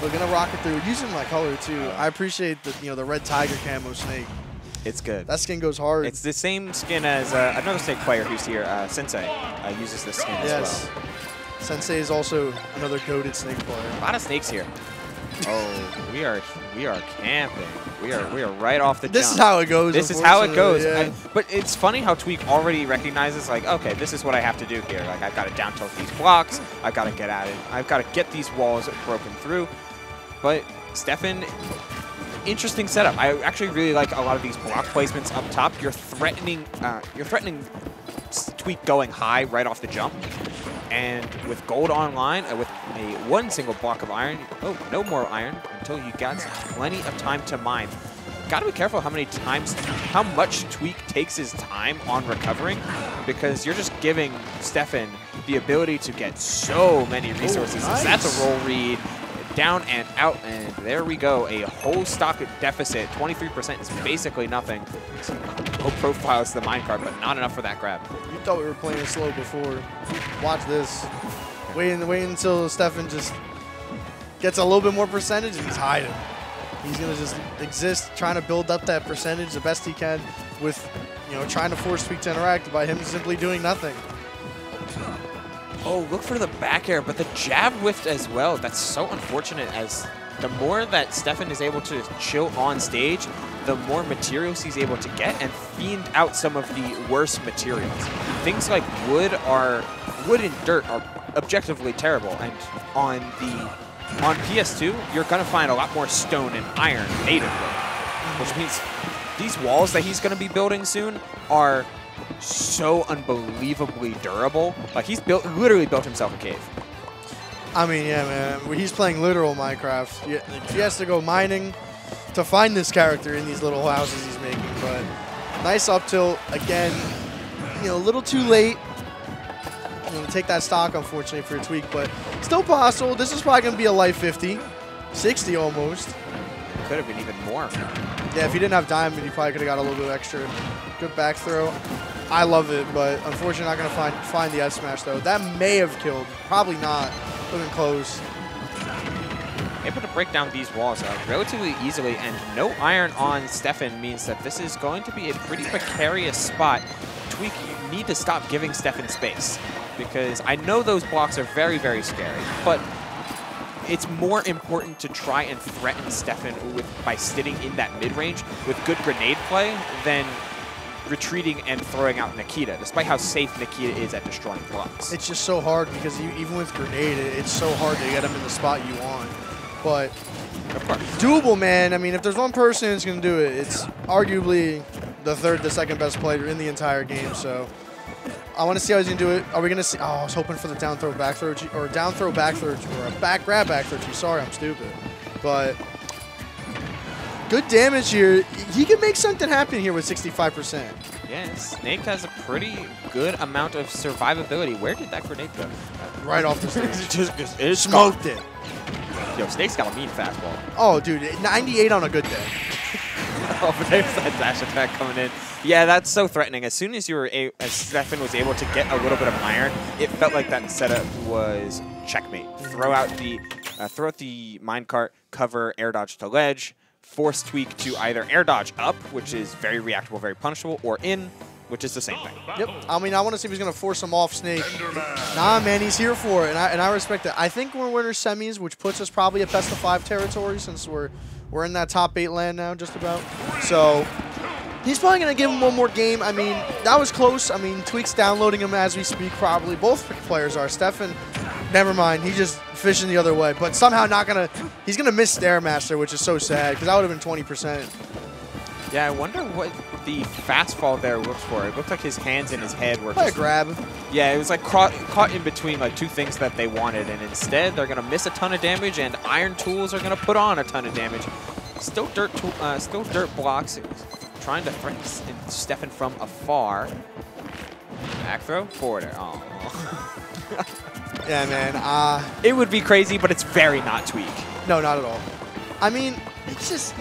but gonna rock it through. Using my color too. I appreciate the the red tiger camo snake. It's good. That skin goes hard. It's the same skin as another snake player who's here, Sensei, uses this skin as well. Sensei is also another goated snake player. A lot of snakes here. Oh, we are camping. We are right off the jump. This is how it goes. This is how it goes. Yeah. But it's funny how Tweek already recognizes, like, okay, this is what I have to do here. Like, I've got to down tilt these blocks. I've got to get at it. I've got to get these walls broken through. But Steffen, interesting setup. I actually really like a lot of these block placements up top. You're threatening Tweek going high right off the jump. And with gold online, with one single block of iron, oh, no more iron until you got plenty of time to mine. Got to be careful how much Tweek takes his time on recovering, because you're just giving Steffen the ability to get so many resources. Nice. That's a roll read, down and out, and there we go. A whole stock deficit. 23% is basically nothing. Low profile is the minecart, but not enough for that grab. You thought we were playing slow before. Watch this. Wait until Steffen just gets a little bit more percentage and he's hiding. He's going to just exist, trying to build up that percentage the best he can with, trying to force Tweek to interact by him simply doing nothing. Oh, look for the back air, but the jab whiffed as well. That's so unfortunate, as the more that Steffen is able to chill on stage, the more materials he's able to get and fiend out some of the worst materials. Things like wood and dirt are objectively terrible, and on PS2, you're going to find a lot more stone and iron natively, which means these walls that he's going to be building soon are so unbelievably durable. Like, he's literally built himself a cave. I mean, yeah, man. He's playing literal Minecraft. He has to go mining to find this character in these little houses he's making. But nice up tilt again. A little too late. Take that stock, unfortunately, for Tweek, but still possible. This is probably going to be a light 50, 60 almost. Could have been even more. Yeah, if he didn't have diamond, he probably could have got a little bit extra. Good back throw. I love it, but unfortunately not going to find the F smash though. That may have killed. Probably not. Looking close. Able to break down these walls relatively easily, and no iron on Steffen means that this is going to be a pretty precarious spot. Tweek, you need to stop giving Steffen space, because I know those blocks are very, very scary, but it's more important to try and threaten Steffen by sitting in that mid-range with good grenade play than retreating and throwing out Nikita, despite how safe Nikita is at destroying blocks. It's just so hard, because even with grenade, it's so hard to get him in the spot you want. But doable, man. I mean, if there's one person who's going to do it, it's arguably the second best player in the entire game. So I want to see how he's going to do it. Are we going to see? Oh, I was hoping for the down throw, back throw, or down throw, back throw, or a back grab, back throw. Sorry, I'm stupid. But good damage here. He can make something happen here with 65%. Yeah, Snake has a pretty good amount of survivability. Where did that grenade go? Right off the stage. It smoked it. Yo, Snake's got a mean fastball. Oh, dude, 98 on a good day. Oh, but there's that dash attack coming in. Yeah, that's so threatening. As soon as Steffen was able to get a little bit of iron, it felt like that setup was checkmate. Throw out the minecart, cover, air dodge to ledge, force Tweek to either air dodge up, which is very reactable, very punishable, or in, which is the same thing. Yep. I mean, I want to see if he's going to force him off Snake. Nah, man, he's here for it, and I respect it. I think we're winner semis, which puts us probably at best of 5 territory, since we're in that top 8 land now, just about. So he's probably going to give him one more game. I mean, that was close. I mean, Tweek's downloading him as we speak, probably. Both players are. Steffen, never mind. He's just fishing the other way. But somehow not going to – he's going to miss Stairmaster, which is so sad, because that would have been 20%. Yeah, I wonder what the fast fall there looked for. It looked like his hands and his head were just... a grab. Yeah, it was like caught in between like two things that they wanted, and instead they're going to miss a ton of damage, and iron tools are going to put on a ton of damage. Still dirt blocks. Trying to threaten Steffen from afar. Back throw, forward air. Oh. Yeah, man. It would be crazy, but it's very not Tweek. No, not at all. I mean, it's just...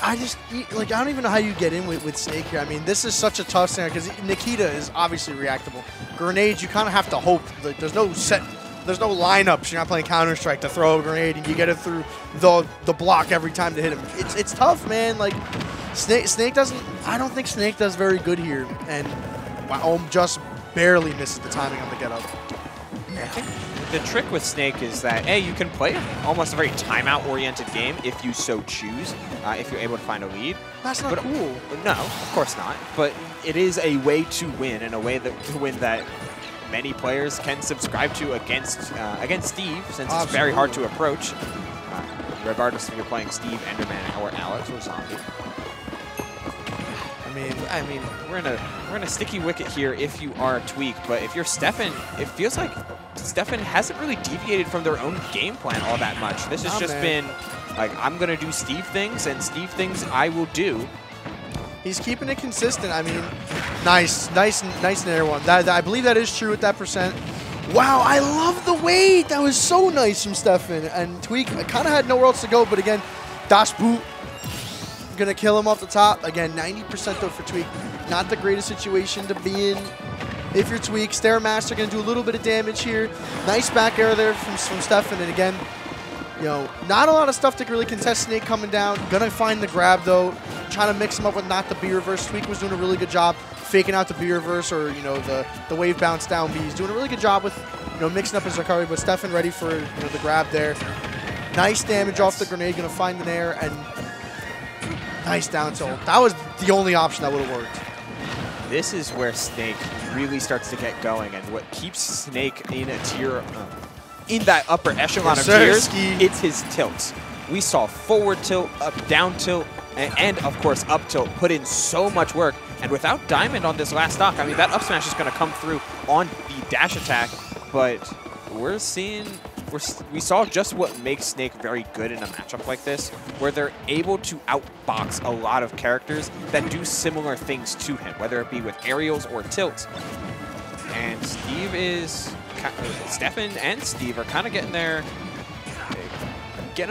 I don't even know how you get in with Snake here. I mean, this is such a tough scenario because Nikita is obviously reactable. Grenades, you kind of have to hope. Like, there's no there's no lineups. You're not playing Counter-Strike to throw a grenade and you get it through the block every time to hit him. It's tough, man. Like Snake doesn't. I don't think Snake does very good here, and just barely misses the timing on the get up. I think the trick with Snake is that, A, you can play almost a very timeout-oriented game if you so choose, if you're able to find a lead. That's not cool. No, of course not. But it is a way to win, and a way to win that many players can subscribe to against Steve, since it's very hard to approach, regardless if you're playing Steve, Enderman, or Alex, or Zombie. I mean, we're in a sticky wicket here if you are Tweek, but if you're Steffen, it feels like Steffen hasn't really deviated from their own game plan all that much. This has just been like, I'm gonna do Steve things, and Steve things I will do. He's keeping it consistent. I mean, nice nair one. I believe that is true at that percent. Wow, I love the weight. That was so nice from Steffen. And Tweek kind of had nowhere else to go, but again, dash boot. Gonna kill him off the top. Again, 90% though for Tweek. Not the greatest situation to be in. If you're Tweek, Stairmaster gonna do a little bit of damage here. Nice back air there from Steffen. And again, you know, not a lot of stuff to really contest Snake coming down. Gonna find the grab though. Trying to mix him up with not the B reverse. Tweek was doing a really good job faking out the B reverse, or you know, the wave bounce down B. He's doing a really good job with, you know, mixing up his recovery. But Steffen ready for, you know, the grab there. Nice damage off the grenade. Gonna find an air and nice down tilt. That was the only option that would have worked. This is where Snake really starts to get going, and what keeps Snake in a tier, in that upper echelon of tiers, it's his tilts. We saw forward tilt, up down tilt, and of course up tilt put in so much work. And without Diamond on this last stock, I mean, that up smash is going to come through on the dash attack, but we're seeing... We saw just what makes Snake very good in a matchup like this, where they're able to outbox a lot of characters that do similar things to him, whether it be with aerials or tilts. And Steffen and Steve are kind of getting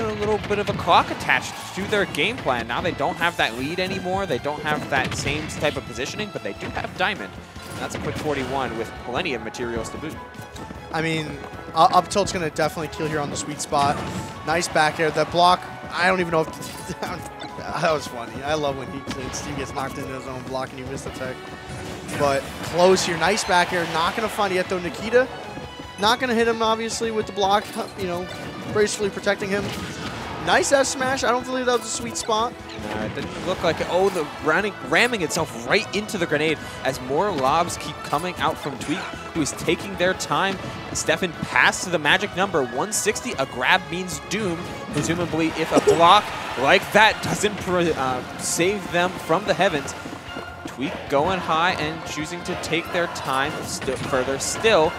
a little bit of a clock attached to their game plan. Now they don't have that lead anymore. They don't have that same type of positioning, but they do have Diamond. And that's a quick 41 with plenty of materials to boot. I mean, up tilt's going to definitely kill here on the sweet spot. Nice back air. That block, I don't even know if... that was funny. I love when Steve gets knocked into his own block and you miss the tech. But close here. Nice back air. Not going to find yet, though. Nikita, not going to hit him, obviously, with the block, you know, gracefully protecting him. Nice S smash. I don't believe that was a sweet spot. No, it didn't look like it. Oh, the ramming itself right into the grenade as more lobs keep coming out from Tweek, who is taking their time. Steffen passed to the magic number 160. A grab means doom. Presumably, if a block like that doesn't save them from the heavens. Tweek going high and choosing to take their time further still.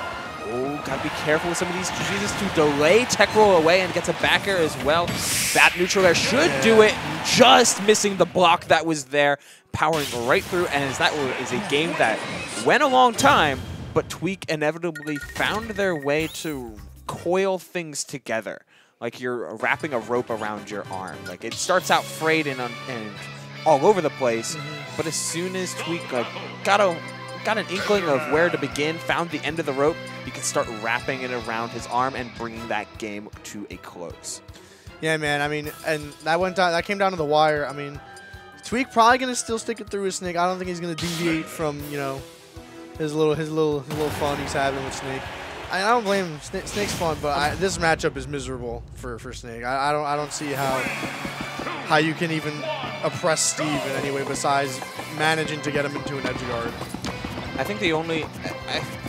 Oh, gotta be careful with some of these. Chooses to delay tech roll away and gets a back air as well. That neutral air should do it. Just missing the block that was there, powering right through. And that is a game that went a long time, but Tweek inevitably found their way to coil things together. Like you're wrapping a rope around your arm. Like it starts out frayed and all over the place, but as soon as Tweek got an inkling of where to begin, found the end of the rope, he could start wrapping it around his arm and bringing that game to a close. Yeah, man. I mean, and that went down. That came down to the wire. I mean, Tweek probably gonna still stick it through his Snake. I don't think he's gonna deviate from, you know, his little fun he's having with Snake. I don't blame him. Snake's fun, but this matchup is miserable for Snake. I don't see how you can even oppress Steve in any way besides managing to get him into an edge guard. I think the only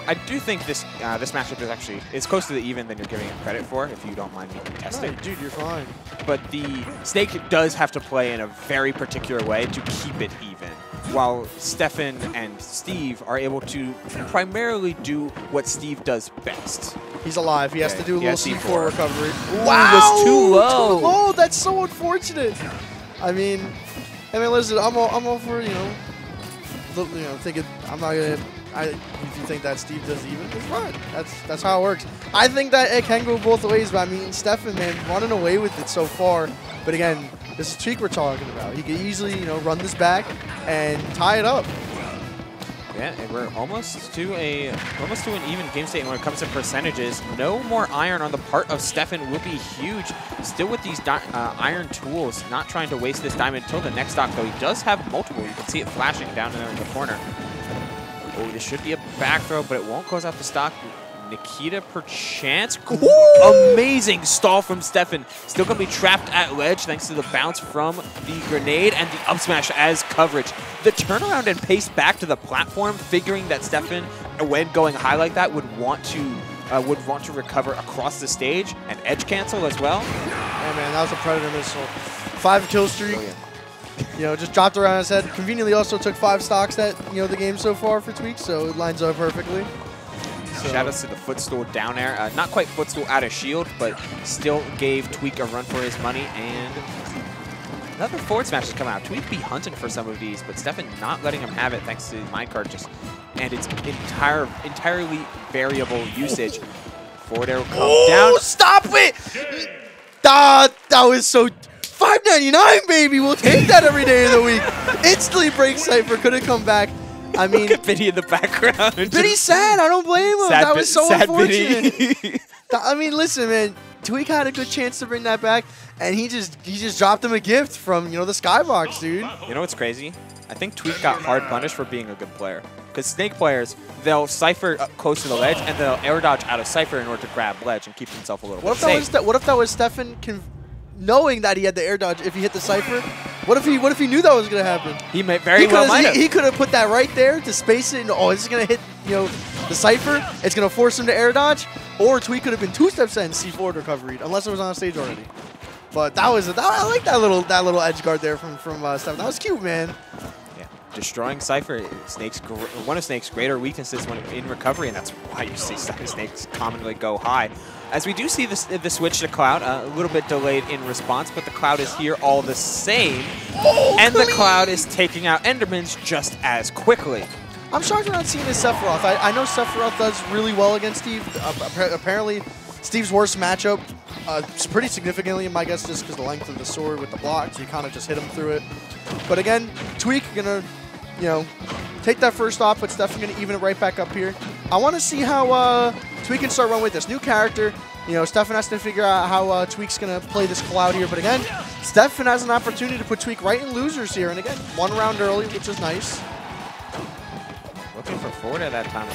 I do think this matchup is actually closer to even than you're giving it credit for, if you don't mind me contesting. Right, dude, you're fine. But the Snake does have to play in a very particular way to keep it even, while Steffen and Steve are able to primarily do what Steve does best. He's alive. He has to do a little C4 recovery. Wow, it was too low. Too low. That's so unfortunate. I mean, listen, I'm all for, you know, thinking I'm not gonna. If you think that Steve does even, it's fine. That's how it works. I think that it can go both ways, but I mean, Steffen, man, running away with it so far. But again, this is Tweek we're talking about. He could easily, you know, run this back and tie it up. Yeah, and we're almost to an even game state when it comes to percentages. No more iron on the part of Steffen will be huge. Still with these iron tools, not trying to waste this diamond until the next stock, though he does have multiple. You can see it flashing down there in the corner. Oh, this should be a back throw, but it won't close out the stock. Nikita, perchance. Amazing stall from Steffen. Still going to be trapped at ledge thanks to the bounce from the grenade and the up smash as coverage. The turnaround and pace back to the platform, figuring that Steffen, when going high like that, would want to recover across the stage and edge cancel as well. Yeah, man, that was a Predator missile. 5 kill streak. You know, just dropped around his head. Conveniently also took 5 stocks that, you know, the game so far for Tweek, so it lines up perfectly. So. Shout outs to the footstool down air. Not quite footstool out of shield, but still gave Tweek a run for his money. And another forward smash is coming out. Tweek be hunting for some of these, but Steffen not letting him have it thanks to the minecart and its entirely variable usage. Forward arrow comes down. Stop it! That was so... $5.99, baby! We'll take that every day of the week. Instantly breaks Cypher. Couldn't come back. I mean, look at Biddy in the background. Biddy's sad. I don't blame him. That was so unfortunate. I mean, listen, man. Tweek had a good chance to bring that back, and he just dropped him a gift from, you know, the skybox, dude. You know what's crazy? I think Tweek got hard punished for being a good player. Because Snake players, they'll Cypher up close to the ledge, and they'll air dodge out of Cypher in order to grab ledge and keep himself a little bit safe. What if that was Steffen knowing that he had the air dodge if he hit the Cypher? What if he knew that was gonna happen? He might very well might have. He could have put that right there to space it. And, oh, this is gonna hit, you know, the Cypher. It's gonna force him to air dodge. Or Tweek could have been 2 steps in C forward recovery, unless it was on stage already. But I like that little edge guard there from Steffen. That was cute, man. Yeah, destroying Cypher, one of Snake's greater weaknesses when in recovery, and that's why you see Snakes commonly go high. As we do see the switch to Cloud, a little bit delayed in response, but the Cloud is here all the same. And the Cloud is taking out Endermans just as quickly. I'm shocked we're not seeing this Sephiroth. I know Sephiroth does really well against Steve. Apparently, Steve's worst matchup pretty significantly, my guess, just because the length of the sword with the block, so you kind of just hit him through it. But again, Tweek gonna, you know, take that first off, but Steffen gonna even it right back up here. I want to see how Tweek can start running with this new character. You know, Steffen has to figure out how Tweek's going to play this Cloud here. But again, Steffen has an opportunity to put Tweek right in losers here. And again, 1 round early, which is nice. Looking for forward at that time.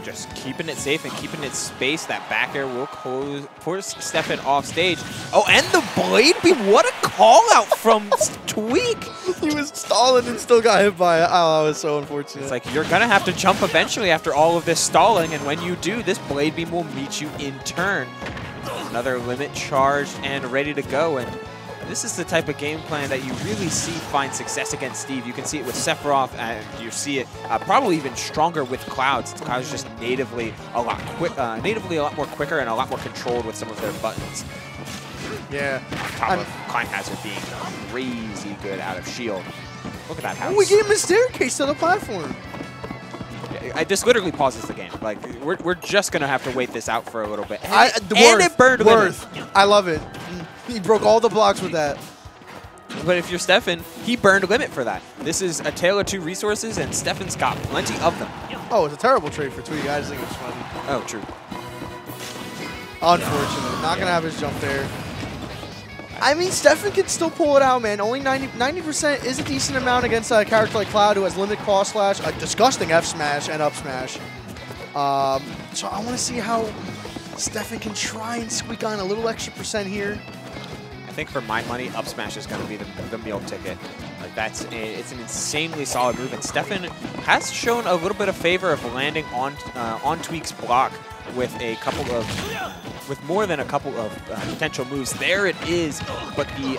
Just keeping it safe and keeping it space. That back air will force Steffen off stage. Oh, and the blade beam. What a call out from Tweek. He was stalling and still got hit by it. Oh, that was so unfortunate. It's like you're going to have to jump eventually after all of this stalling. And when you do, this blade beam will meet you in turn. Another limit charged and ready to go. And this is the type of game plan that you really see find success against Steve. You can see it with Sephiroth, and you see it probably even stronger with Clouds. Cloud's just natively a lot more quicker and a lot more controlled with some of their buttons. Yeah. On top of Climb Hazard being crazy good out of shield. Look at that house. Oh, we gave him a staircase to the platform. This literally pauses the game. Like, we're just going to have to wait this out for a little bit. And it burned Worth. I love it. He broke all the blocks with that. But if you're Steffen, he burned limit for that. This is a tale of 2 resources, and Steffen's got plenty of them. Oh, it's a terrible trade for Tweek. I just think it's funny. Oh, true. Unfortunate. Not going to have his jump there. I mean, Steffen can still pull it out, man. Only 90% is a decent amount against a character like Cloud, who has limited cross slash, a disgusting F smash, and up smash. So I want to see how Steffen can try and squeak on a little extra % here. I think for my money, up smash is going to be the meal ticket. Like it's an insanely solid move, and Steffen has shown a little bit of favor of landing on Tweek's block with more than a couple of potential moves. There it is, but the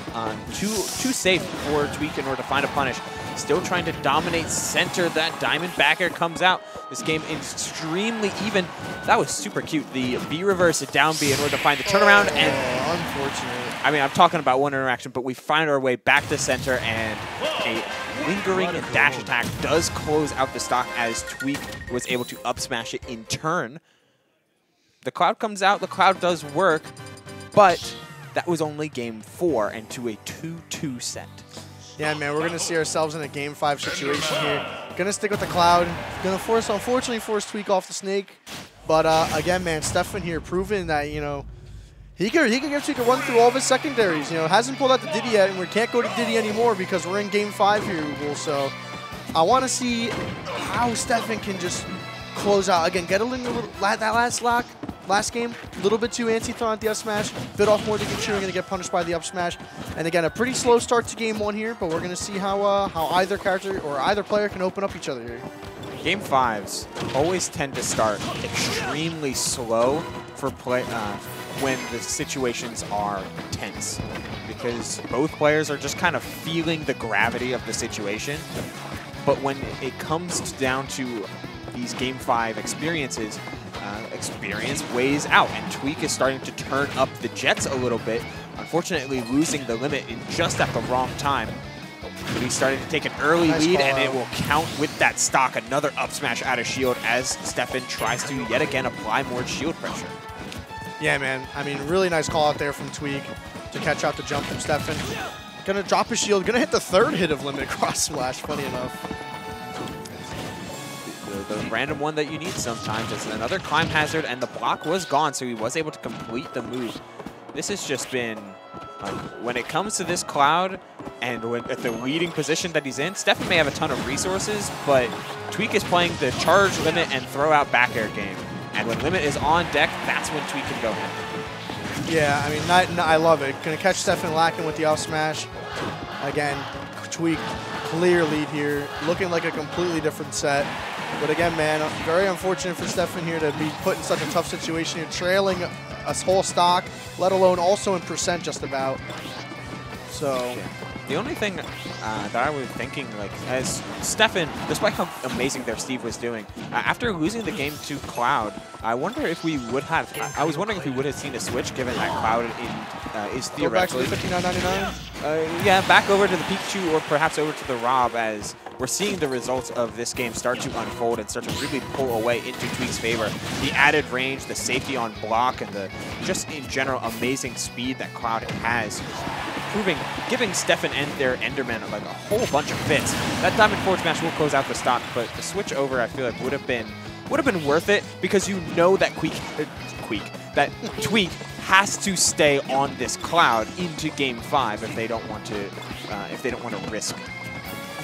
too safe for Tweek in order to find a punish. Still trying to dominate center. That diamond back air comes out. This game extremely even. That was super cute. The B reverse, a down B in order to find the turnaround. And unfortunate. I mean, I'm talking about one interaction, but we find our way back to center, and a lingering dash attack does close out the stock as Tweek was able to up smash it in turn. The Cloud comes out. The Cloud does work, but that was only game 4 and to a 2-2 set. Yeah, man, we're going to see ourselves in a Game 5 situation here. Going to stick with the Cloud. Going to unfortunately force Tweek off the Snake. But again, man, Steffen here proving that, you know, he can give Tweek a run through all of his secondaries. You know, hasn't pulled out the Diddy yet, and we can't go to Diddy anymore because we're in Game 5 here, Google. So I want to see how Steffen can just close out. Again, get a little that last game, a little bit too anti-throw at the up smash, bit off more than you going to get punished by the up smash. And again, a pretty slow start to game 1 here, but we're going to see how either character or either player can open up each other here. Game 5s always tend to start extremely slow for when the situations are tense, because both players are just kind of feeling the gravity of the situation. But when it comes down to these Game 5 experiences, experience weighs out, and Tweek is starting to turn up the jets a little bit, unfortunately losing the limit in just at the wrong time. But he's starting to take an early lead, and it will count with that stock. Another up smash out of shield as Steffen tries to yet again apply more shield pressure. Yeah, man. I mean, really nice call out there from Tweek to catch out the jump from Steffen. Gonna drop his shield. Gonna hit the 3rd hit of limit cross splash, funny enough. The random one that you need sometimes is another climb hazard, and the block was gone, so he was able to complete the move. This has just been, when it comes to this Cloud, and at the leading position that he's in, Steffen may have a ton of resources, but Tweek is playing the charge, limit, and throw out back air game. And when limit is on deck, that's when Tweek can go in. Yeah, I mean, I love it. Gonna catch Steffen lacking with the up smash. Again, Tweek, clear lead here, looking like a completely different set. But again, man, very unfortunate for Steffen here to be put in such a tough situation here, trailing a whole stock, let alone also in percent just about. So yeah. The only thing that I was thinking, like, as Steffen, despite how amazing their Steve was doing, after losing the game to Cloud, I wonder if we would have, I was wondering if we would have seen a switch, given that Cloud is theoretically. Go back to the 59.99? Yeah, back over to the Pikachu or perhaps over to the Rob, as we're seeing the results of this game start to unfold and start to really pull away into Tweek's favor. The added range, the safety on block, and the just in general amazing speed that Cloud has, giving Steffen and their Enderman like a whole bunch of fits. That Diamond Forge match will close out the stock, but the switch over I feel like would have been worth it, because you know that Tweek has to stay on this Cloud into Game 5 if they don't want to risk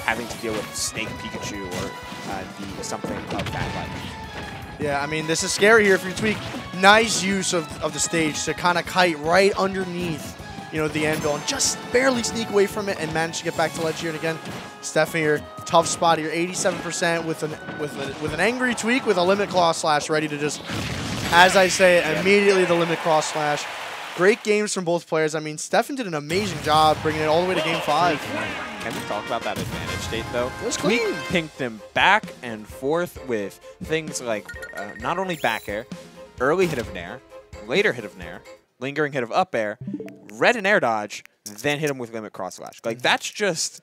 having to deal with Snake Pikachu or something of that like. Yeah, I mean, this is scary here for Tweek. Nice use of the stage to kind of kite right underneath, you know, the anvil, and just barely sneak away from it and manage to get back to ledge here. And again, Steffen here, tough spot here, 87% with an angry Tweek with a limit cross slash ready to just, as I say, immediately the limit cross slash. Great games from both players. I mean, Steffen did an amazing job bringing it all the way to Game 5. Can we talk about that advantage state, though? It was clean. We pinked them back and forth with things like not only back air, early hit of nair, later hit of nair, lingering hit of up air, red and air dodge, then hit him with limit cross slash. Like, that's just